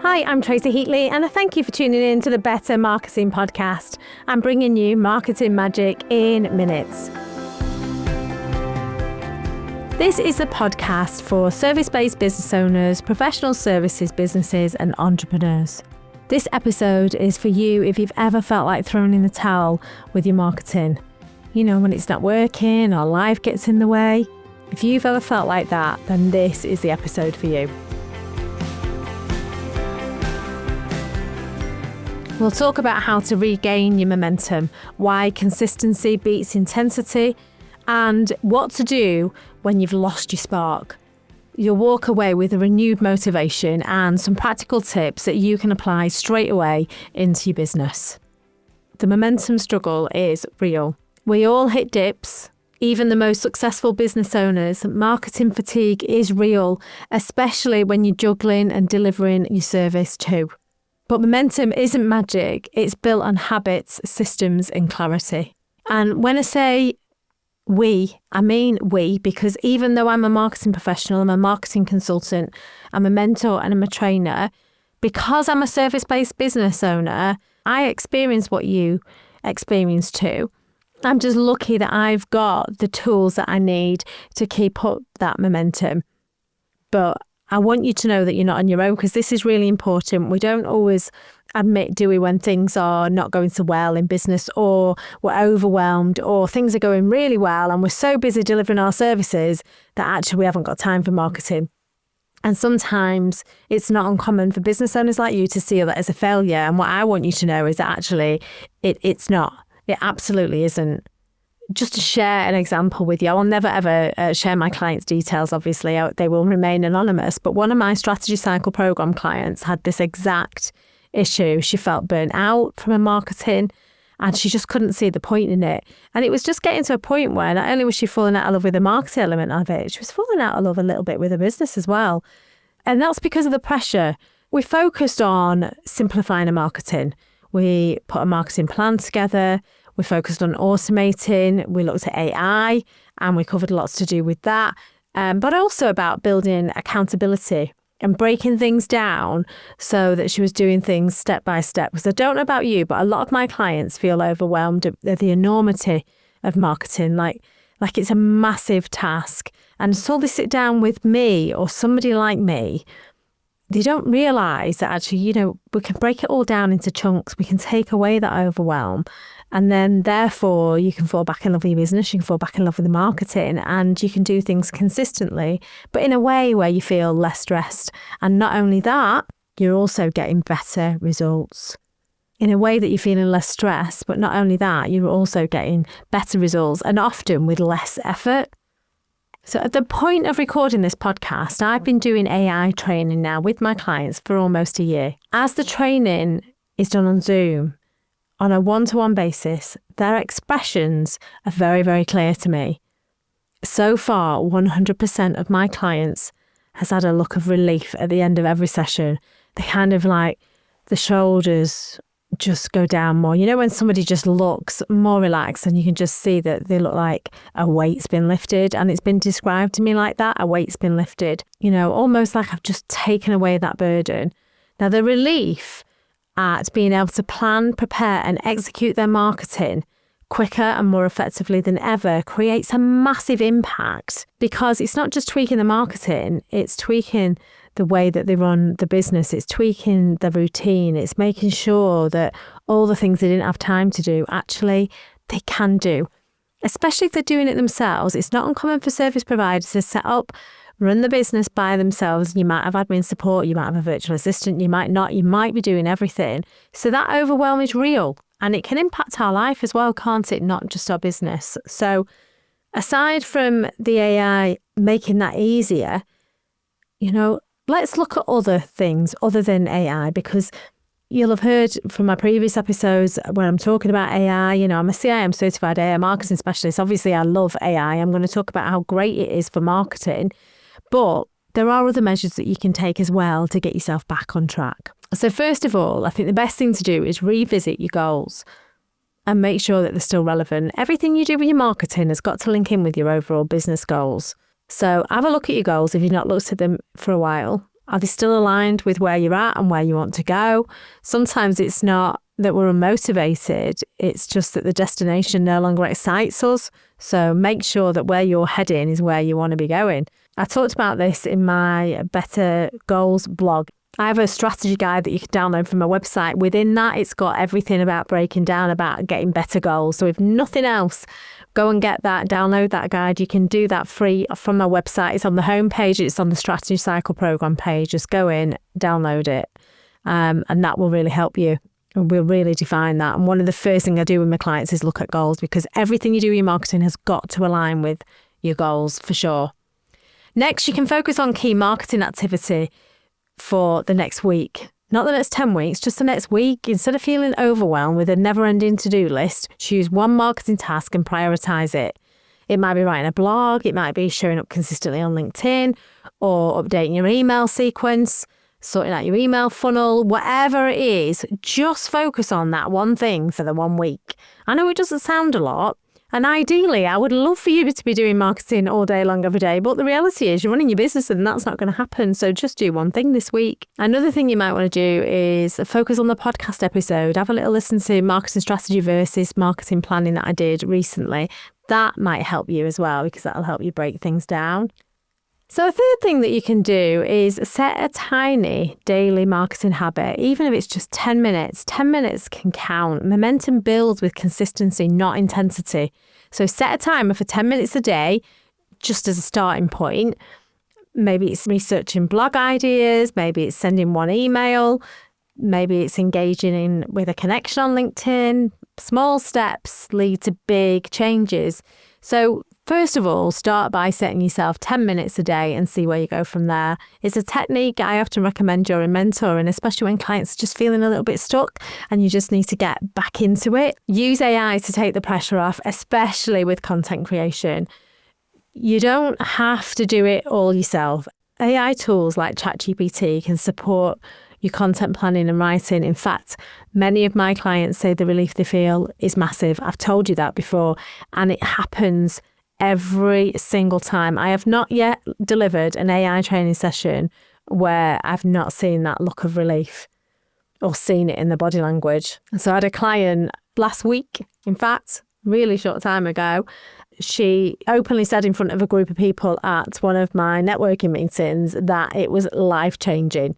Hi, I'm Tracy Heatley, and I thank you for tuning in to the Better Marketing Podcast. I'm bringing you marketing magic in minutes. This is a podcast for service-based business owners, professional services businesses, and entrepreneurs. This episode is for you if you've ever felt like throwing in the towel with your marketing. You know, when it's not working or life gets in the way. If you've ever felt like that, then this is the episode for you. We'll talk about how to regain your momentum, why consistency beats intensity, and what to do when you've lost your spark. You'll walk away with a renewed motivation and some practical tips that you can apply straight away into your business. The momentum struggle is real. We all hit dips. Even the most successful business owners, marketing fatigue is real, especially when you're juggling and delivering your service too. But momentum isn't magic. It's built on habits, systems, and clarity. And when I say we, I mean we, because even though I'm a marketing professional, I'm a marketing consultant, I'm a mentor and I'm a trainer, because I'm a service-based business owner, I experience what you experience too. I'm just lucky that I've got the tools that I need to keep up that momentum. But I want you to know that you're not on your own, because this is really important. We don't always admit, do we, when things are not going so well in business, or we're overwhelmed, or things are going really well and we're so busy delivering our services that actually we haven't got time for marketing. And sometimes it's not uncommon for business owners like you to see that as a failure. And what I want you to know is that actually it's not. It absolutely isn't. Just to share an example with you, I will never ever share my clients' details, obviously. They will remain anonymous. But one of my Strategy Cycle program clients had this exact issue. She felt burnt out from her marketing and she just couldn't see the point in it. And it was just getting to a point where not only was she falling out of love with the marketing element of it, she was falling out of love a little bit with her business as well. And that's because of the pressure. We focused on simplifying our marketing. We put a marketing plan together. We focused on automating, we looked at AI, and we covered lots to do with that, but also about building accountability and breaking things down so that she was doing things step by step. Because I don't know about you, but a lot of my clients feel overwhelmed at the enormity of marketing, like it's a massive task. And until they sit down with me or somebody like me, they don't realise that actually, you know, we can break it all down into chunks. We can take away that overwhelm. And then therefore you can fall back in love with your business, you can fall back in love with the marketing, and you can do things consistently, but in a way where you feel less stressed. And not only that, you're also getting better results. In a way that you're feeling less stressed, but not only that, you're also getting better results, and often with less effort. So at the point of recording this podcast, I've been doing AI training now with my clients for almost a year. As the training is done on Zoom, on a one-to-one basis, their expressions are very, very clear to me. So far, 100% of my clients has had a look of relief at the end of every session. They kind of like the shoulders just go down more. You know, when somebody just looks more relaxed and you can just see that they look like a weight's been lifted, and it's been described to me like that, a weight's been lifted, you know, almost like I've just taken away that burden. Now, the relief at being able to plan, prepare and execute their marketing quicker and more effectively than ever creates a massive impact, because it's not just tweaking the marketing, it's tweaking the way that they run the business, it's tweaking the routine, it's making sure that all the things they didn't have time to do, actually they can do. Especially if they're doing it themselves. It's not uncommon for service providers to set up, run the business by themselves. You might have admin support, you might have a virtual assistant, you might not, you might be doing everything. So that overwhelm is real, and it can impact our life as well, can't it? Not just our business. So aside from the AI making that easier, you know, let's look at other things other than AI, because you'll have heard from my previous episodes when I'm talking about AI, you know, I'm a CIM certified AI marketing specialist. Obviously, I love AI. I'm going to talk about how great it is for marketing. But there are other measures that you can take as well to get yourself back on track. So first of all, I think the best thing to do is revisit your goals and make sure that they're still relevant. Everything you do with your marketing has got to link in with your overall business goals. So have a look at your goals if you've not looked at them for a while. Are they still aligned with where you're at and where you want to go? Sometimes it's not that we're unmotivated, it's just that the destination no longer excites us. So make sure that where you're heading is where you want to be going. I talked about this in my Better Goals blog. I have a strategy guide that you can download from my website. Within that, it's got everything about breaking down, about getting better goals. So if nothing else, go and get that, download that guide. You can do that free from my website. It's on the homepage. It's on the Strategy Cycle program page. Just go in, download it, and that will really help you. And we'll really define that. And one of the first things I do with my clients is look at goals, because everything you do in your marketing has got to align with your goals for sure. Next, you can focus on key marketing activity for the next week. Not the next 10 weeks, just the next week. Instead of feeling overwhelmed with a never-ending to-do list, choose one marketing task and prioritise it. It might be writing a blog, it might be showing up consistently on LinkedIn, or updating your email sequence, sorting out your email funnel, whatever it is, just focus on that one thing for the 1 week. I know it doesn't sound a lot, and ideally I would love for you to be doing marketing all day long every day, but the reality is you're running your business and that's not going to happen, so just do one thing this week. Another thing you might want to do is focus on the podcast episode. Have a little listen to Marketing Strategy versus Marketing Planning that I did recently. That might help you as well, because that'll help you break things down. So a third thing that you can do is set a tiny daily marketing habit, even if it's just 10 minutes. 10 minutes can count. Momentum builds with consistency, not intensity. So set a timer for 10 minutes a day, just as a starting point. Maybe it's researching blog ideas, maybe it's sending one email, maybe it's engaging with a connection on LinkedIn. Small steps lead to big changes. So first of all, start by setting yourself 10 minutes a day and see where you go from there. It's a technique I often recommend during mentoring, especially when clients are just feeling a little bit stuck and you just need to get back into it. Use AI to take the pressure off, especially with content creation. You don't have to do it all yourself. AI tools like ChatGPT can support your content planning and writing. In fact, many of my clients say the relief they feel is massive. I've told you that before, and it happens every single time. I have not yet delivered an AI training session where I've not seen that look of relief or seen it in the body language. So I had a client last week, in fact, really short time ago. She openly said in front of a group of people at one of my networking meetings that it was life-changing.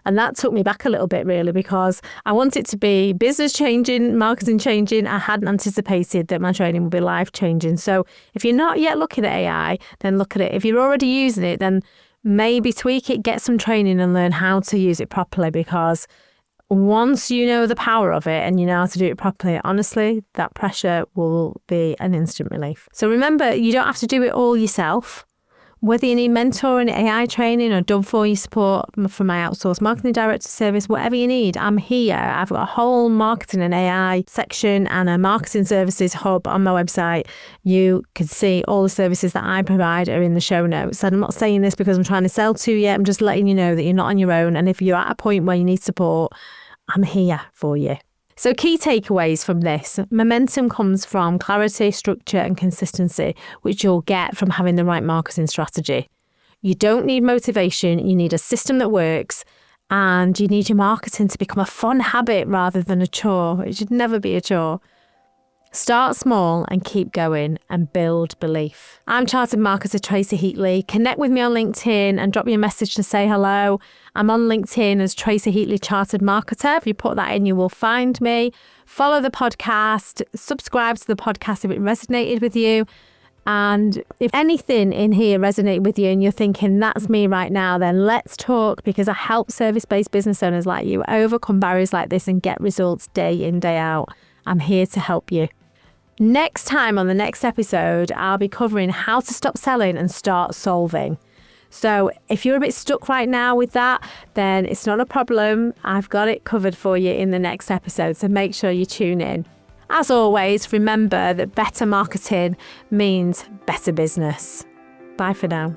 And that took me back a little bit, really, because I want it to be business changing, marketing changing. I hadn't anticipated that my training would be life changing. So if you're not yet looking at AI, then look at it. If you're already using it, then maybe tweak it, get some training and learn how to use it properly, because once you know the power of it and you know how to do it properly, honestly, that pressure will be an instant relief. So remember, you don't have to do it all yourself. Whether you need mentoring, AI training, or done for you support from my outsourced marketing director service, whatever you need, I'm here. I've got a whole marketing and AI section and a marketing services hub on my website. You can see all the services that I provide are in the show notes. And I'm not saying this because I'm trying to sell to you. I'm just letting you know that you're not on your own. And if you're at a point where you need support, I'm here for you. So key takeaways from this: momentum comes from clarity, structure and consistency, which you'll get from having the right marketing strategy. You don't need motivation, you need a system that works, and you need your marketing to become a fun habit rather than a chore. It should never be a chore. Start small and keep going and build belief. I'm Chartered Marketer Tracy Heatley. Connect with me on LinkedIn and drop me a message to say hello. I'm on LinkedIn as Tracy Heatley Chartered Marketer. If you put that in, you will find me. Follow the podcast, subscribe to the podcast if it resonated with you. And if anything in here resonated with you and you're thinking, that's me right now, then let's talk, because I help service-based business owners like you overcome barriers like this and get results day in, day out. I'm here to help you. Next time on the next episode, I'll be covering how to stop selling and start solving. So if you're a bit stuck right now with that, then it's not a problem. I've got it covered for you in the next episode. So make sure you tune in. As always, remember that better marketing means better business. Bye for now.